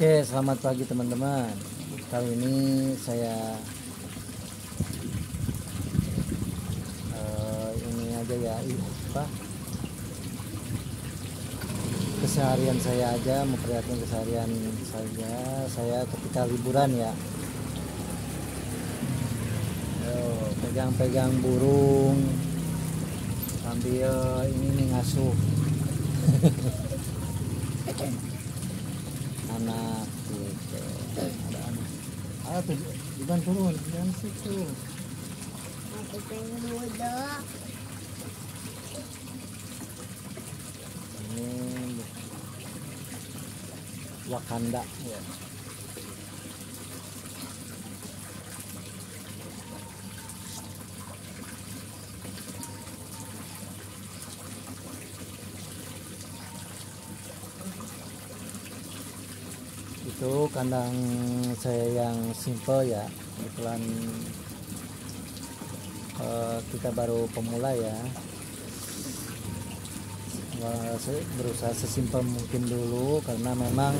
Oke, selamat pagi teman-teman. Kali ini saya ini aja ya, keseharian saya aja, memperlihatkan keseharian saya ketika liburan ya. Pegang-pegang burung sambil ini nih ngasuh anak gitu. Ada anak. Tuh, Iban turun, jangan situ. Aku pengen muda. Ini Wakanda ya. Itu kandang saya yang simple ya, kebetulan kita baru pemula ya. Saya berusaha sesimpel mungkin dulu karena memang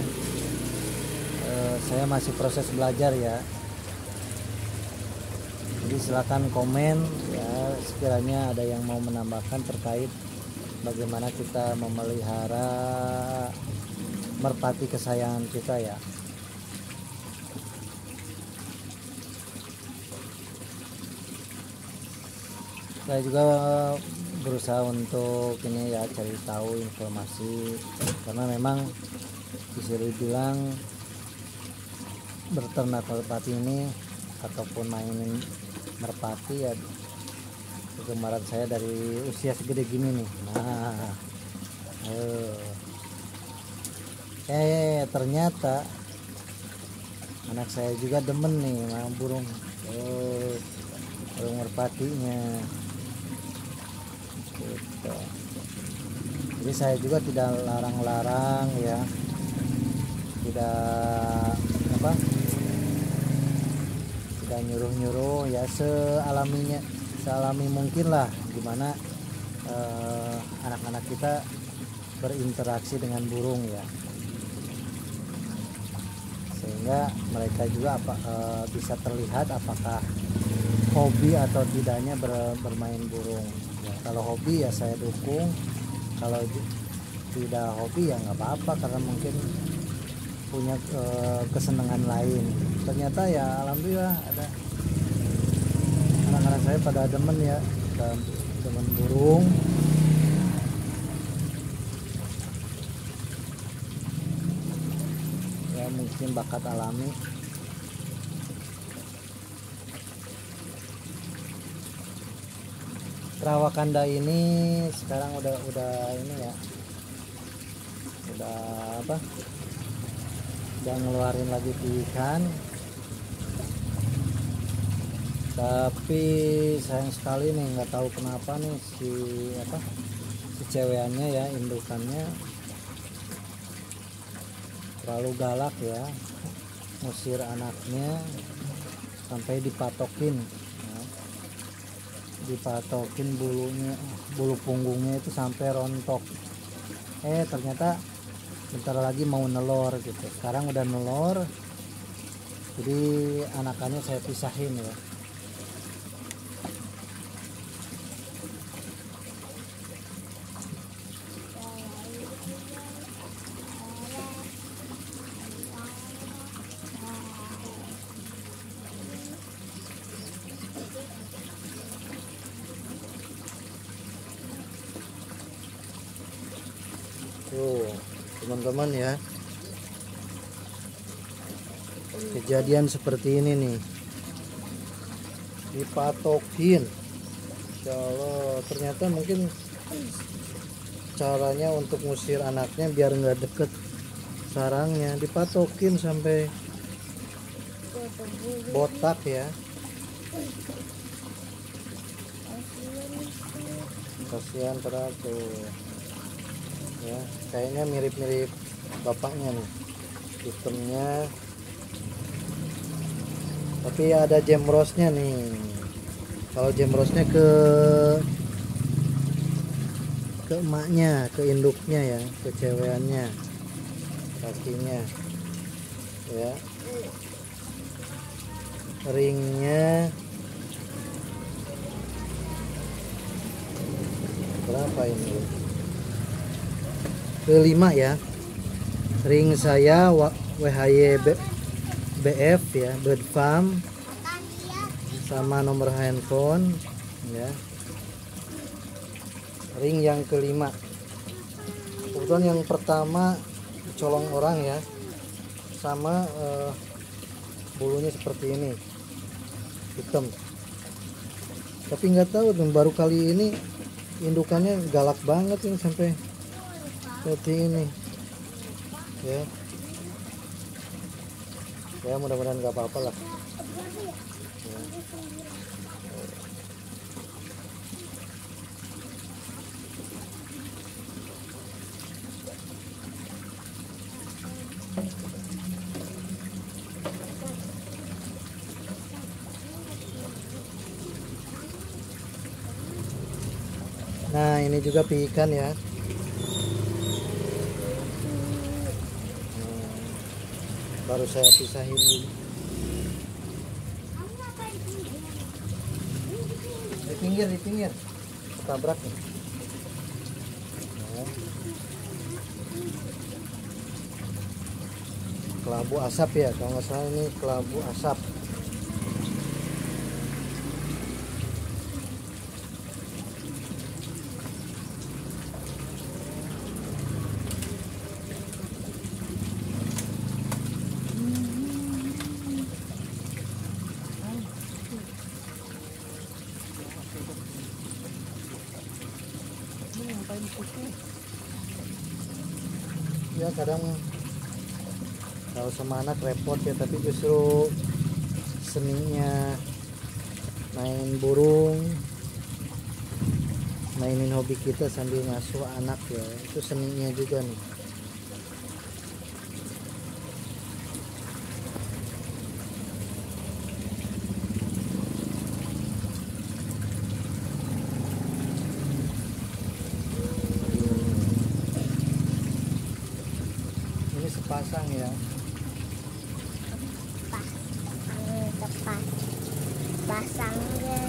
saya masih proses belajar ya. Jadi silakan komen ya, sekiranya ada yang mau menambahkan terkait bagaimana kita memelihara merpati kesayangan kita ya. Saya juga berusaha untuk ini ya, cari tahu informasi karena memang bisa dibilang berternak merpati ini ataupun mainin merpati ya kegemaran saya dari usia segede gini nih. Nah, ternyata anak saya juga demen nih sama burung merpatinya gitu. Jadi saya juga tidak larang-larang ya, tidak nyuruh-nyuruh ya, sealami mungkin lah gimana anak-anak kita berinteraksi dengan burung ya, sehingga mereka juga bisa terlihat apakah hobi atau tidaknya bermain burung ya. Kalau hobi ya saya dukung, kalau tidak hobi ya nggak apa-apa karena mungkin punya kesenangan lain. Ternyata ya alhamdulillah ada anak-anak saya pada demen ya, demen burung. Ya mungkin bakat alami. Wakanda ini sekarang udah ini ya, udah ngeluarin lagi ikan, tapi sayang sekali nih, nggak tahu kenapa nih si cewekannya ya, indukannya terlalu galak ya, ngusir anaknya sampai dipatokin bulu punggungnya itu sampai rontok. Ternyata bentar lagi mau nelor gitu. Sekarang udah nelor, jadi anakannya saya pisahin ya. Tuh teman-teman ya, kejadian seperti ini nih, dipatokin. Insya Allah ternyata mungkin caranya untuk ngusir anaknya biar nggak deket sarangnya, dipatokin sampai botak ya. Kasihan padahal tuh ya, kayaknya mirip-mirip bapaknya nih sistemnya, tapi ada jemrosnya nih. Kalau jemrosnya ke emaknya, ke induknya ya, ke cewekannya, kakinya. ya. Ringnya berapa ini? Kelima ya. Ring saya WHY BF ya, Bird Farm, sama nomor handphone ya. Ring yang kelima. Kebetulan yang pertama colong orang ya, sama bulunya seperti ini, hitam. Tapi nggak tahu, baru kali ini indukannya galak banget ini sampai seperti ini ya. Ya mudah-mudahan nggak apa-apa lah ya. Nah ini juga piikan ya. Baru saya pisahin di pinggir ketabrak nih. Nah. Kelabu asap ya, kalau nggak salah ini kelabu asap. Ya kadang kalau sama anak repot ya, tapi justru seninya main burung, mainin hobi kita sambil ngasuh anak ya, itu seninya juga nih. Sepasang ya. Tepat pasangnya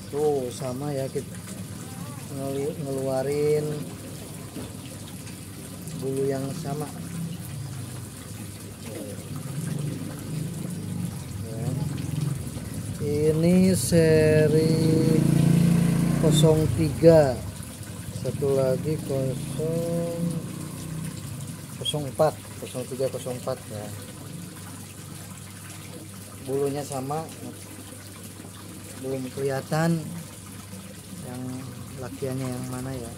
Tuh sama ya, kita ngeluarin bulu yang sama ya. Ini seri 03, satu lagi 04 ya. Bulunya sama, belum kelihatan yang lakiannya yang mana ya.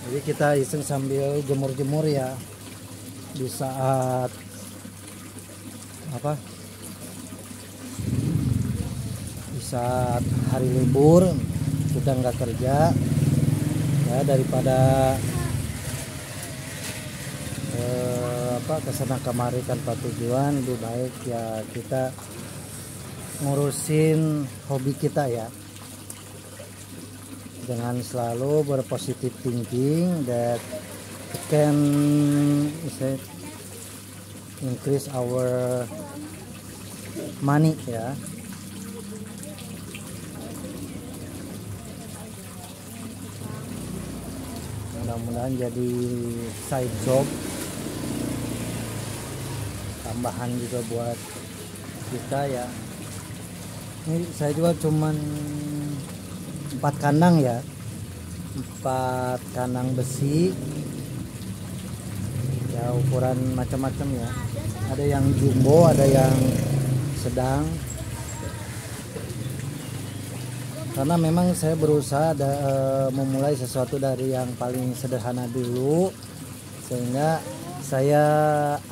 Jadi kita iseng sambil jemur-jemur ya, di saat apa? Di saat hari libur kita nggak kerja ya, daripada kesana kemari tanpa tujuan, lebih baik ya kita ngurusin hobi kita ya, dengan selalu berpositif thinking that it can increase our money ya. Mudah-mudahan jadi side job, tambahan juga buat kita ya. Ini saya juga cuman 4 kandang ya, 4 kandang besi ya, ukuran macam-macam ya, ada yang jumbo, ada yang sedang, karena memang saya berusaha memulai sesuatu dari yang paling sederhana dulu, sehingga saya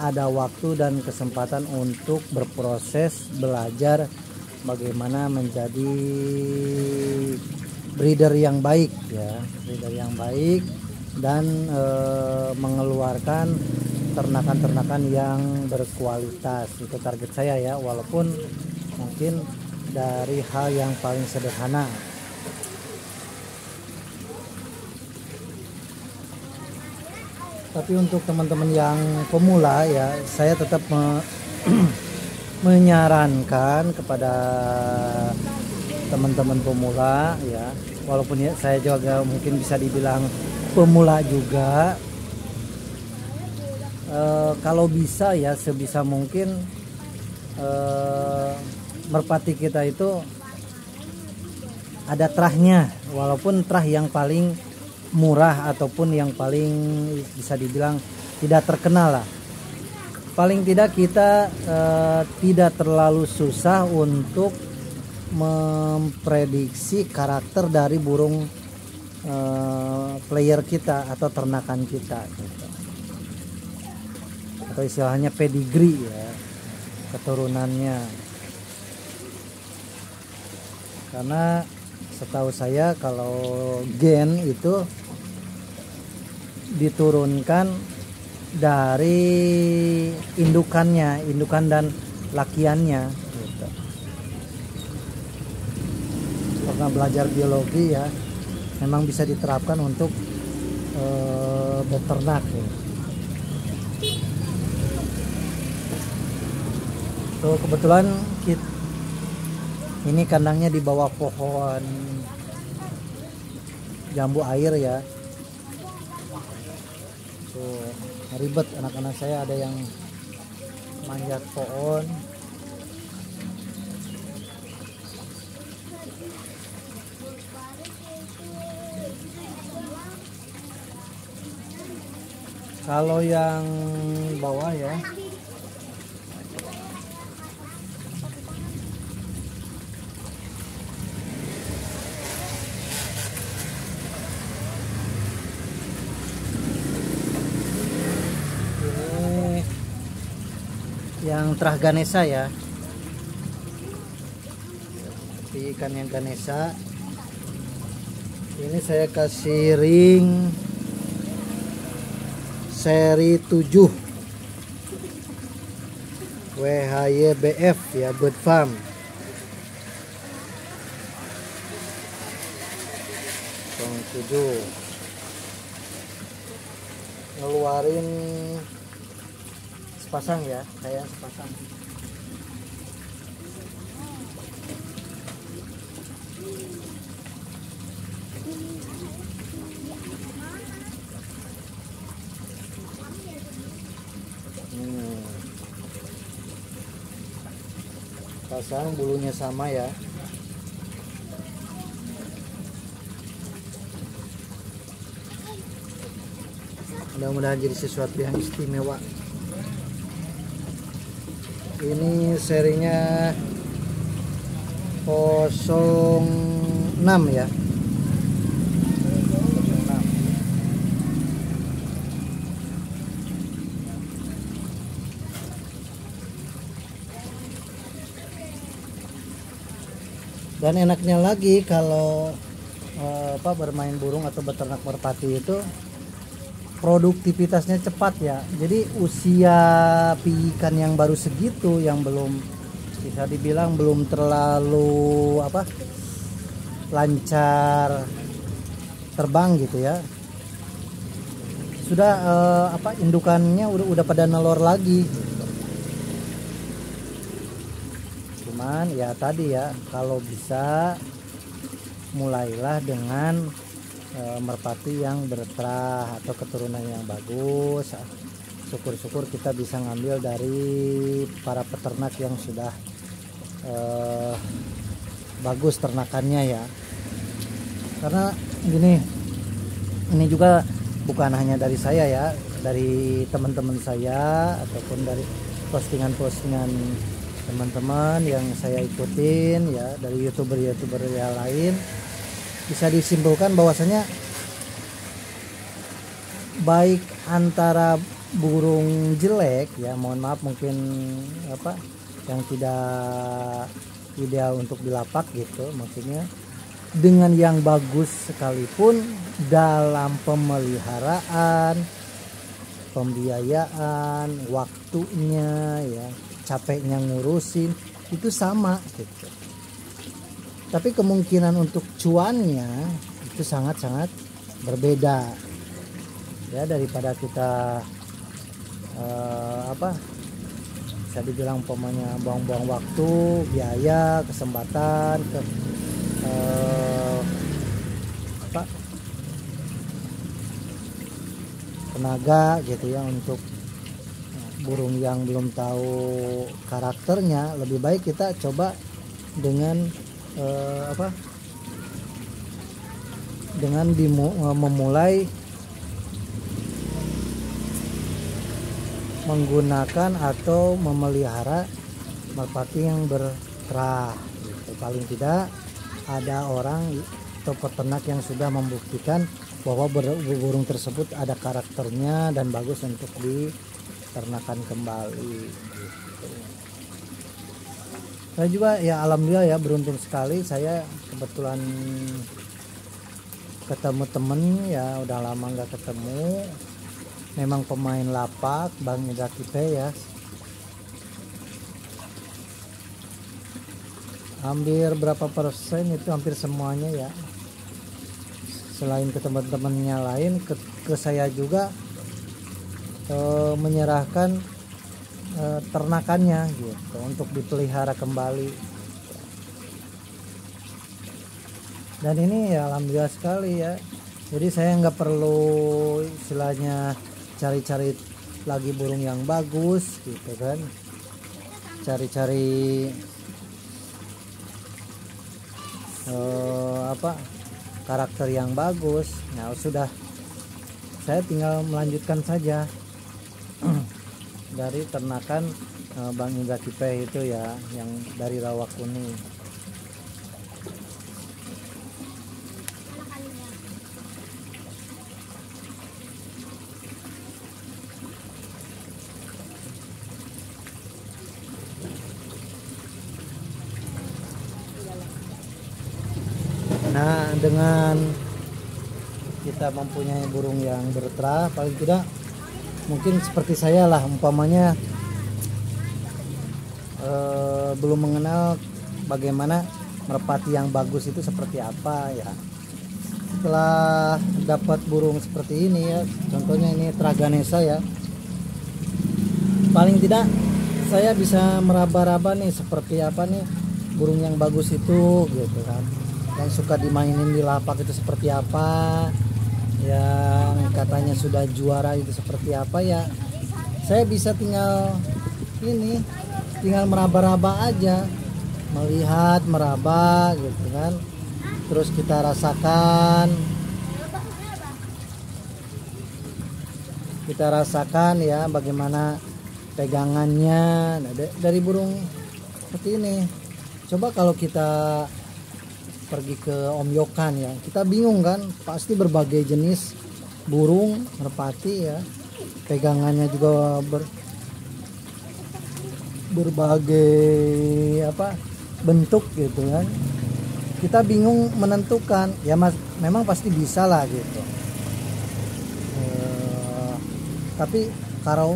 ada waktu dan kesempatan untuk berproses belajar bagaimana menjadi breeder yang baik ya, breeder yang baik dan mengeluarkan ternakan-ternakan yang berkualitas. Itu target saya ya, walaupun mungkin dari hal yang paling sederhana. Tapi untuk teman-teman yang pemula ya, saya tetap menyarankan kepada teman-teman pemula ya, walaupun ya saya juga mungkin bisa dibilang pemula juga, kalau bisa ya sebisa mungkin merpati kita itu ada terahnya, walaupun terah yang paling murah ataupun yang paling bisa dibilang tidak terkenal lah. Paling tidak kita tidak terlalu susah untuk memprediksi karakter dari burung player kita atau ternakan kita gitu. Atau istilahnya pedigree ya, keturunannya. Karena setahu saya kalau gen itu diturunkan dari indukan dan lakiannya gitu. Pernah belajar biologi ya, memang bisa diterapkan untuk beternak ya. So, kebetulan ini kandangnya di bawah pohon jambu air ya. So, ribet anak-anak saya, ada yang manjat pohon. Kalau yang bawah ya, yang terah Ganesha ya, seperti ikan yang Ganesha. Ini saya kasih ring seri 7 WHYBF ya, Bird Farm. Yang 7 ngeluarin sepasang ya, kayak sepasang. Pasang bulunya sama ya. Mudah-mudahan jadi sesuatu yang istimewa. Ini serinya 06 ya. 06. Dan enaknya lagi kalau bermain burung atau beternak merpati itu produktivitasnya cepat ya. Jadi usia ikan yang baru segitu, yang belum bisa dibilang belum terlalu lancar terbang gitu ya, sudah indukannya udah pada nelor lagi. Cuman ya tadi ya, kalau bisa mulailah dengan merpati yang berterah atau keturunan yang bagus. Syukur-syukur kita bisa ngambil dari para peternak yang sudah bagus ternakannya ya. Karena gini, ini juga bukan hanya dari saya ya, dari teman-teman saya ataupun dari postingan-postingan teman-teman yang saya ikutin ya, dari youtuber-youtuber yang lain, bisa disimpulkan bahwasanya baik antara burung jelek ya, mohon maaf mungkin yang tidak ideal untuk dilapak gitu. Maksudnya dengan yang bagus sekalipun dalam pemeliharaan, pembiayaan, waktunya ya, capeknya ngurusin itu sama gitu. Tapi kemungkinan untuk cuannya itu sangat-sangat berbeda ya, daripada kita bisa dibilang umpamanya buang-buang waktu, biaya, kesempatan, tenaga gitu ya untuk burung yang belum tahu karakternya. Lebih baik kita coba dengan memulai menggunakan atau memelihara merpati yang berterah gitu. Paling tidak ada orang atau peternak yang sudah membuktikan bahwa burung tersebut ada karakternya dan bagus untuk diternakan kembali gitu. Saya juga ya alhamdulillah ya beruntung sekali, saya kebetulan ketemu temen ya, udah lama nggak ketemu, memang pemain lapak Bang Indra Kipe ya, hampir berapa persen itu hampir semuanya ya, selain ke teman-temannya lain ke saya juga menyerahkan ternakannya gitu untuk dipelihara kembali. Dan ini ya alhamdulillah sekali ya, jadi saya nggak perlu istilahnya cari-cari lagi burung yang bagus gitu kan, cari-cari karakter yang bagus. Nah sudah, saya tinggal melanjutkan saja dari ternakan Bang Indra Kipe itu ya, yang dari rawa kuning. Nah dengan kita mempunyai burung yang berterah, paling tidak mungkin seperti saya lah umpamanya belum mengenal bagaimana merpati yang bagus itu seperti apa ya. Setelah dapat burung seperti ini ya, contohnya ini Traganesa ya, paling tidak saya bisa meraba-raba nih seperti apa nih burung yang bagus itu gitu kan, yang suka dimainin di lapak itu seperti apa, yang katanya sudah juara itu seperti apa ya. Saya bisa tinggal meraba-raba aja, melihat, meraba gitu kan, terus kita rasakan ya bagaimana pegangannya. Nah, dari burung seperti ini, coba kalau kita pergi ke Om Yokan ya, kita bingung kan, pasti berbagai jenis burung merpati ya, pegangannya juga berbagai bentuk gitu kan, kita bingung menentukan ya. Memang pasti bisa lah gitu, tapi kalau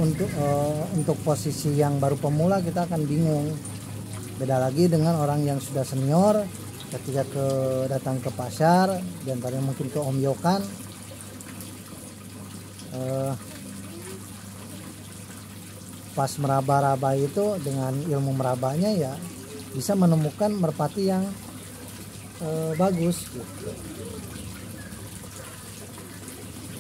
untuk posisi yang baru pemula kita akan bingung. Beda lagi dengan orang yang sudah senior, ketika datang ke pasar, diantaranya mungkin ke Om Yokan, pas meraba-raba itu dengan ilmu merabanya ya bisa menemukan merpati yang bagus gitu.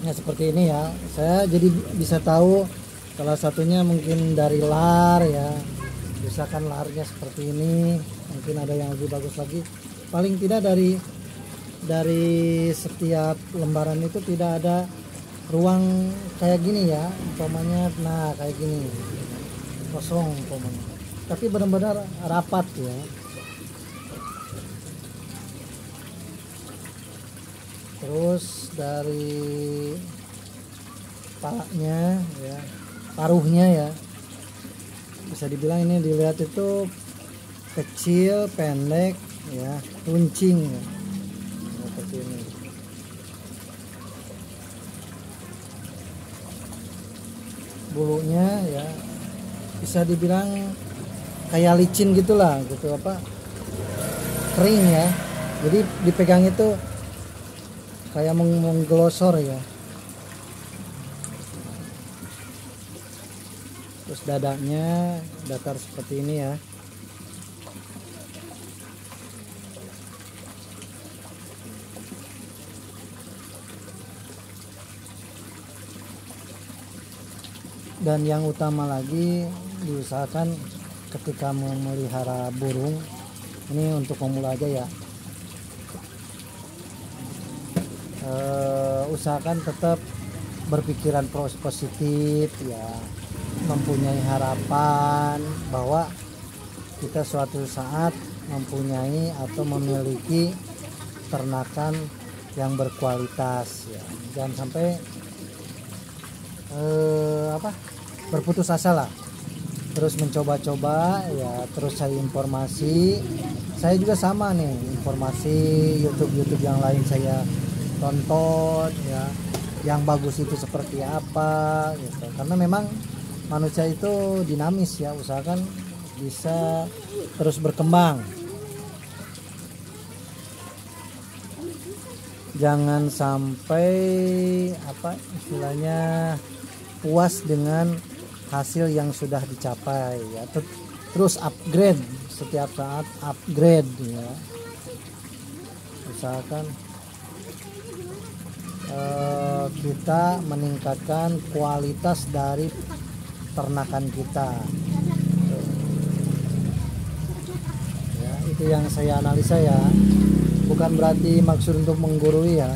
Nah seperti ini ya, saya jadi bisa tahu salah satunya mungkin dari lar ya, misalkan larnya seperti ini, mungkin ada yang lebih bagus lagi. Paling tidak dari setiap lembaran itu tidak ada ruang kayak gini ya, umpamanya nah kayak gini kosong umpamanya, tapi benar-benar rapat ya. Terus dari palanya ya, paruhnya ya, bisa dibilang ini dilihat itu kecil, pendek, ya, runcing, seperti ini. Bulunya ya bisa dibilang kayak licin gitulah, gitu apa, kering ya. Jadi dipegang itu kayak menggelosor ya. Terus dadanya datar seperti ini ya. Dan yang utama lagi, diusahakan ketika memelihara burung, ini untuk pemula aja ya, usahakan tetap berpikiran positif ya, mempunyai harapan bahwa kita suatu saat mempunyai atau memiliki ternakan yang berkualitas ya. Jangan sampai berputus asa lah, terus mencoba-coba ya, terus cari informasi. Saya juga sama nih, informasi YouTube yang lain saya tonton ya, yang bagus itu seperti apa gitu. Karena memang manusia itu dinamis ya, usahakan bisa terus berkembang. Jangan sampai istilahnya puas dengan hasil yang sudah dicapai ya, terus upgrade, setiap saat upgrade ya. Usahakan kita meningkatkan kualitas dari ternakan kita ya. Itu yang saya analisa ya, bukan berarti maksud untuk menggurui ya.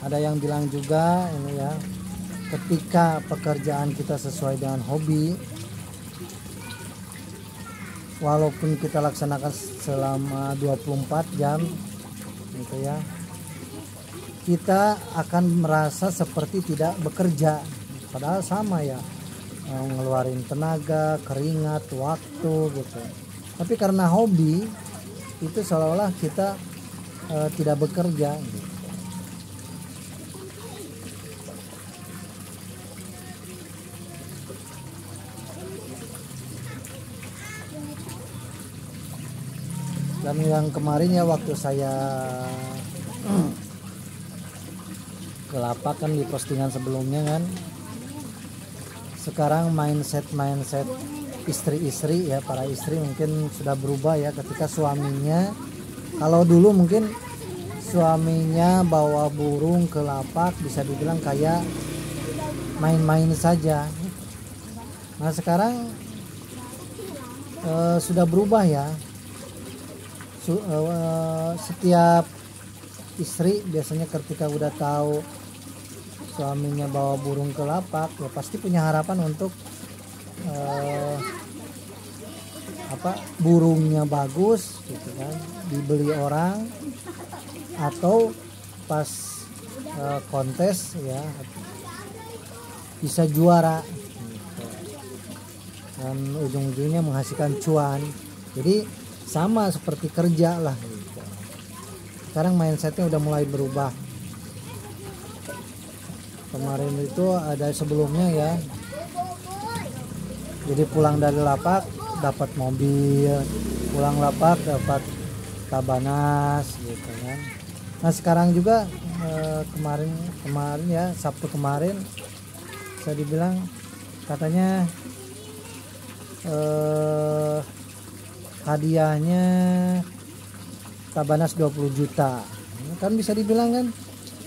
Ada yang bilang juga ini ya, ketika pekerjaan kita sesuai dengan hobi, walaupun kita laksanakan selama 24 jam gitu ya, kita akan merasa seperti tidak bekerja, padahal sama ya, ngeluarin tenaga, keringat, waktu gitu. Tapi karena hobi itu seolah-olah kita tidak bekerja gitu. Dan yang kemarin ya, waktu saya ke lapak kan, di postingan sebelumnya kan, sekarang mindset istri-istri ya, para istri mungkin sudah berubah ya, ketika suaminya, kalau dulu mungkin suaminya bawa burung ke lapak bisa dibilang kayak main-main saja. Nah sekarang sudah berubah ya. Setiap istri biasanya ketika udah tahu suaminya bawa burung ke lapak ya, pasti punya harapan untuk burungnya bagus gitu kan, dibeli orang, atau pas kontes ya bisa juara gitu. Dan ujung-ujungnya menghasilkan cuan. Jadi sama seperti kerja lah gitu. Sekarang mindsetnya udah mulai berubah. Kemarin itu ada sebelumnya ya, jadi pulang dari lapak dapat mobil, pulang lapak dapat tabanas gitu kan. Nah sekarang juga kemarin ya, Sabtu kemarin saya dibilang katanya hadiahnya tabanas 20 juta. Kan bisa dibilang kan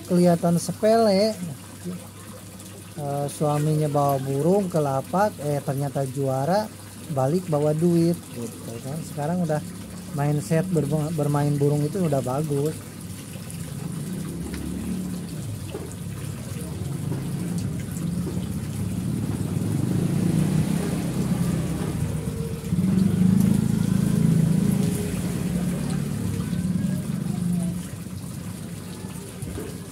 kelihatan sepele. Suaminya bawa burung ke lapak, ternyata juara, balik bawa duit gitu kan. Sekarang udah mindset bermain burung itu udah bagus.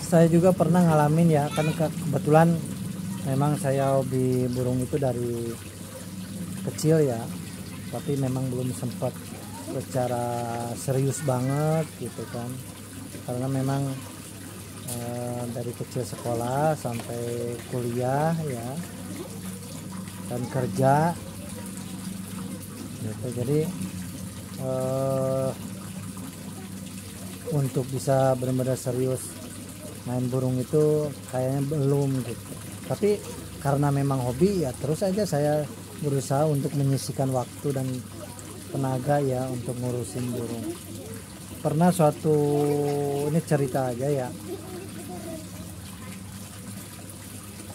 saya juga pernah ngalamin ya, kan kebetulan memang saya hobi burung itu dari kecil ya, tapi memang belum sempat secara serius banget gitu kan, karena memang dari kecil sekolah sampai kuliah ya, dan kerja gitu. Jadi untuk bisa benar-benar serius main burung itu kayaknya belum gitu. Tapi karena memang hobi ya, terus aja saya berusaha untuk menyisihkan waktu dan tenaga ya untuk ngurusin burung. Pernah suatu, ini cerita aja ya,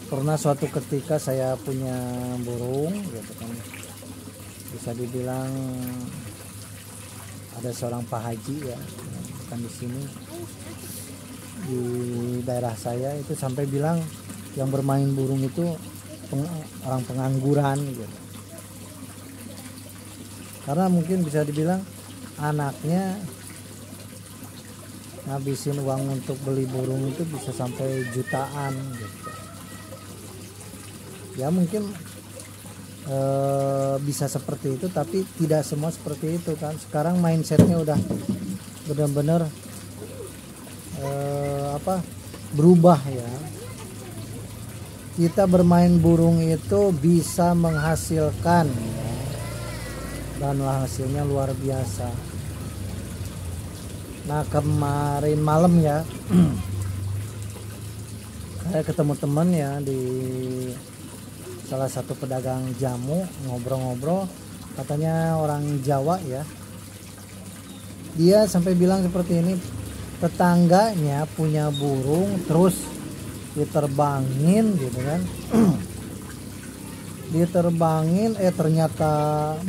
pernah suatu ketika saya punya burung gitu kan, bisa dibilang ada seorang Pak Haji ya, kan di sini di daerah saya itu sampai bilang yang bermain burung itu orang pengangguran gitu, karena mungkin bisa dibilang anaknya ngabisin uang untuk beli burung itu bisa sampai jutaan gitu ya. Mungkin bisa seperti itu, tapi tidak semua seperti itu kan. Sekarang mindsetnya udah benar-benar berubah ya. Kita bermain burung itu bisa menghasilkan ya, dan hasilnya luar biasa. Nah kemarin malam ya saya ketemu teman ya di salah satu pedagang jamu, ngobrol-ngobrol, katanya orang Jawa ya, dia sampai bilang seperti ini, tetangganya punya burung terus diterbangin gitu kan. Diterbangin ternyata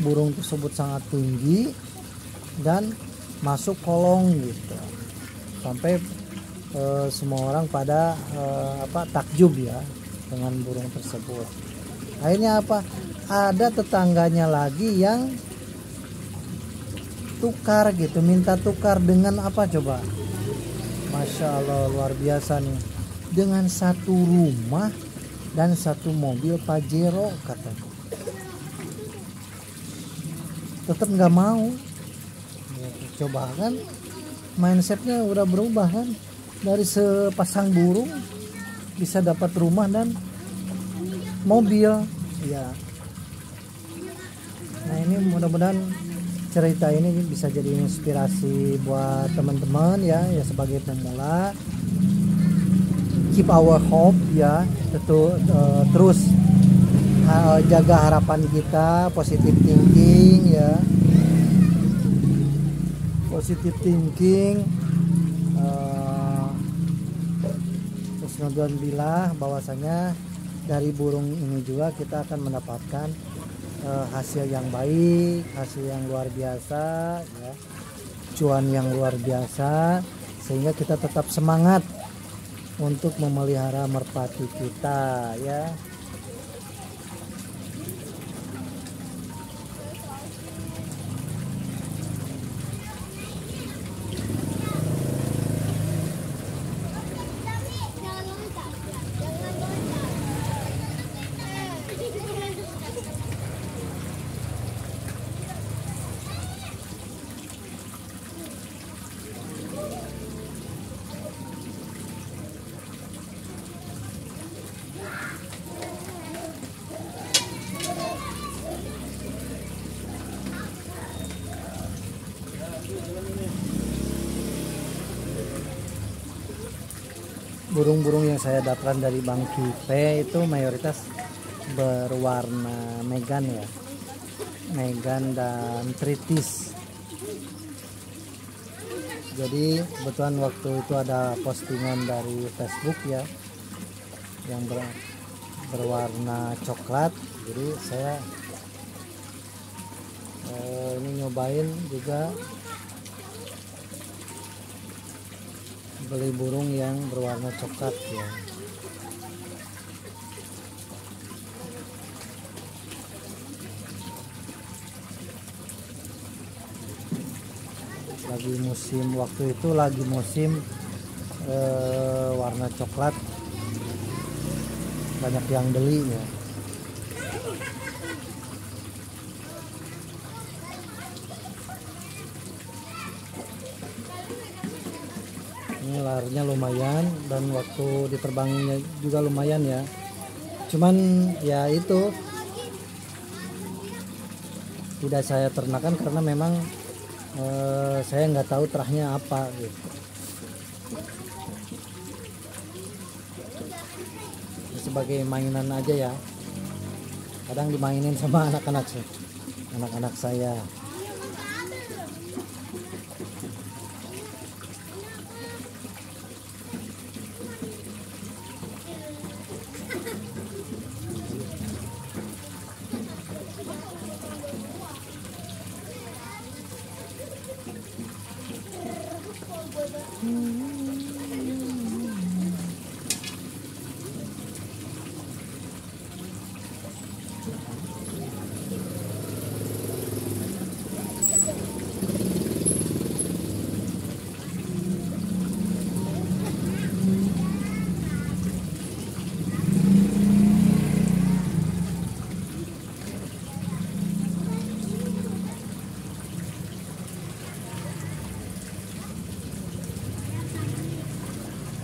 burung tersebut sangat tinggi dan masuk kolong gitu, sampai semua orang pada takjub ya dengan burung tersebut. Akhirnya apa, ada tetangganya lagi yang tukar gitu, minta tukar dengan apa coba, Masya Allah luar biasa nih, dengan satu rumah dan satu mobil Pajero katanya. Tetap nggak mau. Coba kan mindsetnya udah berubah kan, dari sepasang burung bisa dapat rumah dan mobil ya. Nah ini mudah-mudahan cerita ini bisa jadi inspirasi buat teman-teman ya sebagai pemula. Keep our hope ya, terus jaga harapan kita, positive thinking ya, positive thinking. Terus alhamdulillah bahwasanya dari burung ini juga kita akan mendapatkan hasil yang baik, hasil yang luar biasa ya, cuan yang luar biasa, sehingga kita tetap semangat untuk memelihara merpati kita ya. Burung-burung yang saya dapatkan dari Bang Kipe itu mayoritas berwarna Megan ya, Megan dan Tritis. Jadi kebetulan waktu itu ada postingan dari Facebook ya yang berwarna coklat, jadi saya ini nyobain juga beli burung yang berwarna coklat ya. Lagi musim, waktu itu lagi musim warna coklat, banyak yang beli ya. Ini larinya lumayan dan waktu diterbanginya juga lumayan ya. Cuman ya itu tidak saya ternakan karena memang saya nggak tahu terahnya apa gitu. Sebagai mainan aja ya, kadang dimainin sama anak-anak saya.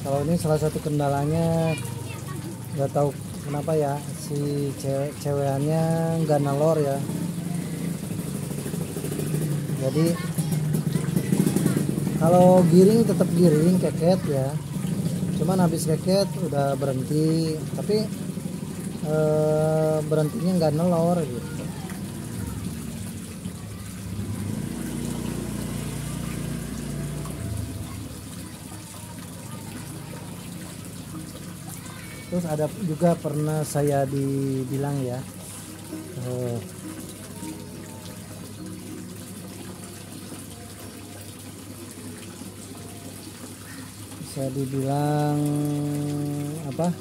Kalau ini salah satu kendalanya, nggak tahu kenapa ya, si cewekannya nggak nalor ya. Jadi kalau giring tetap giring keket ya, cuman habis keket udah berhenti, tapi berhentinya nggak nelor gitu. Terus ada juga pernah saya dibilang ya, saya dibilang apa?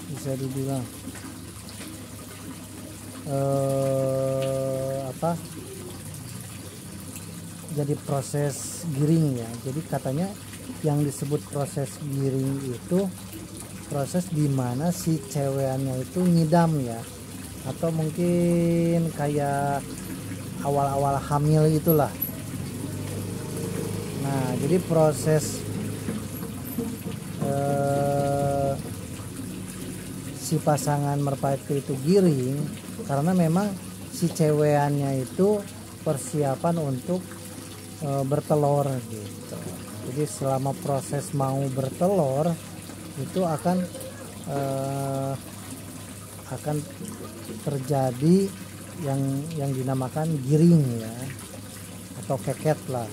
Bisa dibilang apa? Jadi proses giring ya. Jadi katanya yang disebut proses giring itu proses dimana si cewekannya itu ngidam ya, atau mungkin kayak awal-awal hamil itulah. Nah jadi proses si pasangan merpati itu giring karena memang si cewekannya itu persiapan untuk bertelur gitu. Jadi selama proses mau bertelur itu akan terjadi yang dinamakan giring ya, atau keket lah.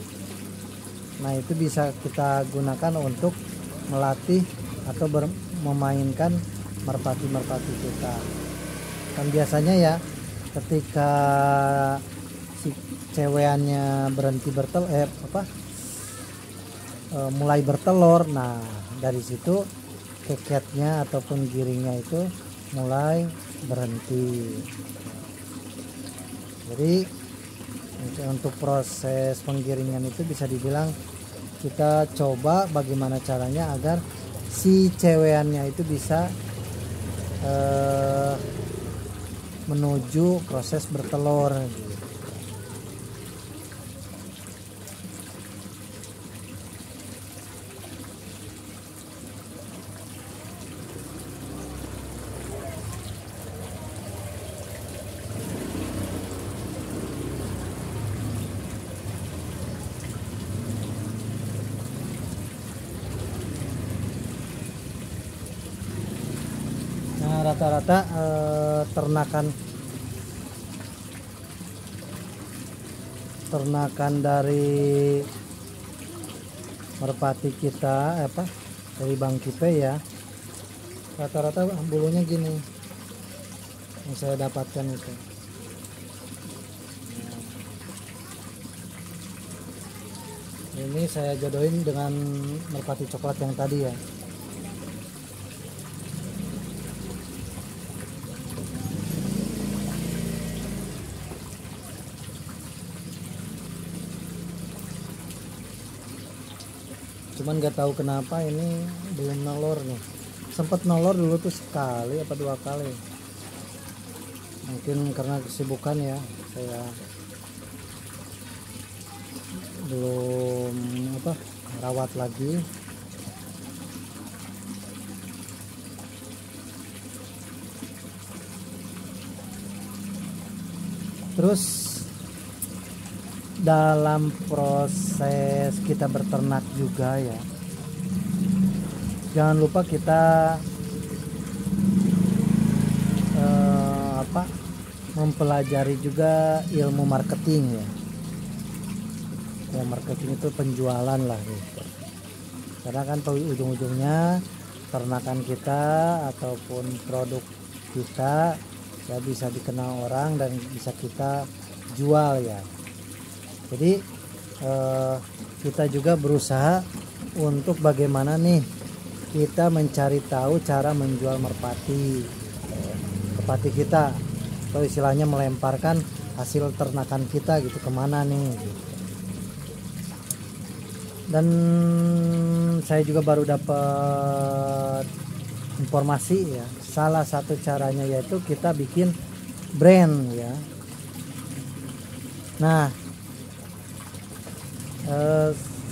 Nah itu bisa kita gunakan untuk melatih atau memainkan merpati-merpati kita. Dan biasanya ya ketika si cewekannya berhenti bertelur mulai bertelur, nah dari situ keketnya ataupun giringnya itu mulai berhenti. Jadi untuk proses penggiringan itu bisa dibilang kita coba bagaimana caranya agar si cewekannya itu bisa menuju proses bertelur gitu. Nah rata-rata ternakan dari merpati kita dari Bang Kipe ya, rata-rata bulunya gini yang saya dapatkan itu. Ini saya jodohin dengan merpati coklat yang tadi ya. cuman nggak tahu kenapa ini belum nolor nih. Sempat nolor dulu tuh sekali apa 2 kali, mungkin karena kesibukan ya, saya belum rawat lagi. Terus dalam proses kita berternak juga ya, jangan lupa kita mempelajari juga ilmu marketing ya. Ya, marketing itu penjualan lah gitu. Karena kan ujung-ujungnya ternakan kita ataupun produk kita ya bisa dikenal orang dan bisa kita jual ya. Jadi kita juga berusaha untuk bagaimana nih kita mencari tahu cara menjual merpati kita, atau istilahnya melemparkan hasil ternakan kita gitu kemana nih gitu. Dan saya juga baru dapat informasi ya, salah satu caranya yaitu kita bikin brand ya. Nah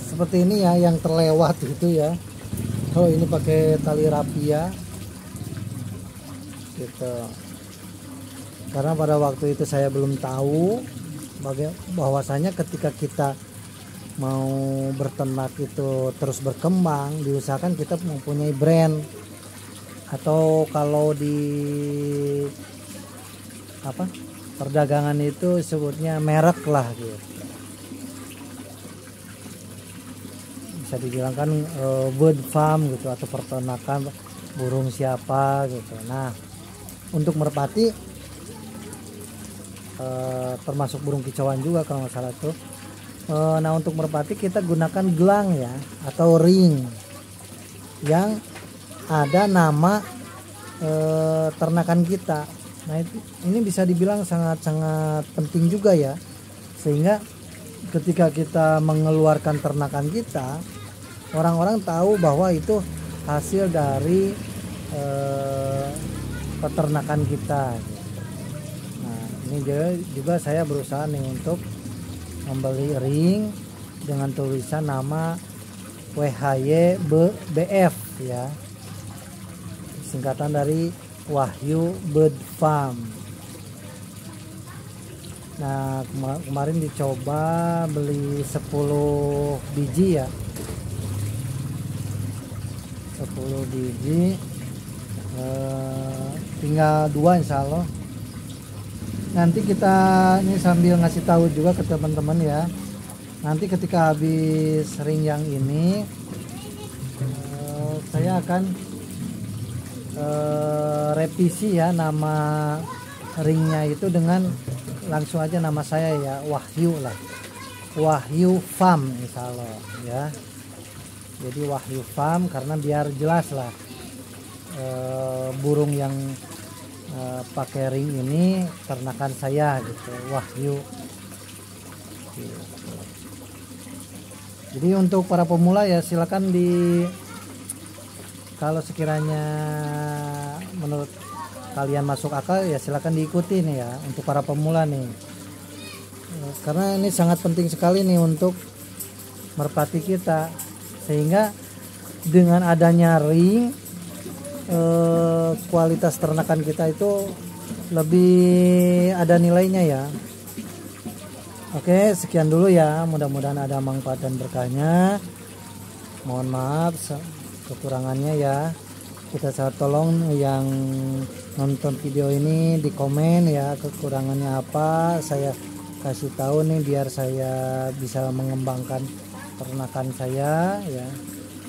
seperti ini ya yang terlewat itu ya, kalau ini pakai tali rapia gitu. Karena pada waktu itu saya belum tahu bahwasanya ketika kita mau berternak itu terus berkembang, diusahakan kita mempunyai brand, atau kalau di perdagangan itu sebutnya merek lah gitu. Bisa dibilang kan bird farm gitu, atau peternakan burung siapa gitu. Nah untuk merpati termasuk burung kicauan juga kalau nggak salah tuh. Nah untuk merpati kita gunakan gelang ya, atau ring yang ada nama ternakan kita. Nah ini bisa dibilang sangat-sangat penting juga ya, sehingga ketika kita mengeluarkan ternakan kita, orang-orang tahu bahwa itu hasil dari peternakan kita. Ini juga saya berusaha nih untuk membeli ring dengan tulisan nama WHY BF ya, singkatan dari Wahyu Bird Farm. Nah kemarin dicoba beli 10 biji ya, 10 biji, tinggal 2 insya Allah. Nanti kita ini sambil ngasih tahu juga ke teman-teman ya, nanti ketika habis ring yang ini saya akan revisi ya nama ringnya itu dengan langsung aja nama saya ya, Wahyu lah, Wahyu Farm insya Allah ya. Jadi Wahyu Farm karena biar jelas lah burung yang pakai ring ini ternakan saya gitu, Wahyu gitu. Jadi untuk para pemula ya silakan kalau sekiranya menurut kalian masuk akal ya silakan diikuti nih ya, untuk para pemula nih, karena ini sangat penting sekali nih untuk merpati kita, sehingga dengan adanya ring kualitas ternakan kita itu lebih ada nilainya ya. Oke, sekian dulu ya, mudah-mudahan ada manfaat dan berkahnya. Mohon maaf kekurangannya ya. Kita tolong yang nonton video ini di komen ya, kekurangannya apa, saya kasih tahu nih biar saya bisa mengembangkan ternakan saya ya.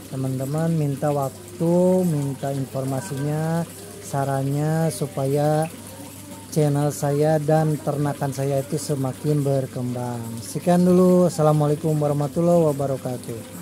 Teman-teman minta waktu, minta informasinya, sarannya supaya channel saya dan ternakan saya itu semakin berkembang. Sekian dulu, assalamualaikum warahmatullahi wabarakatuh.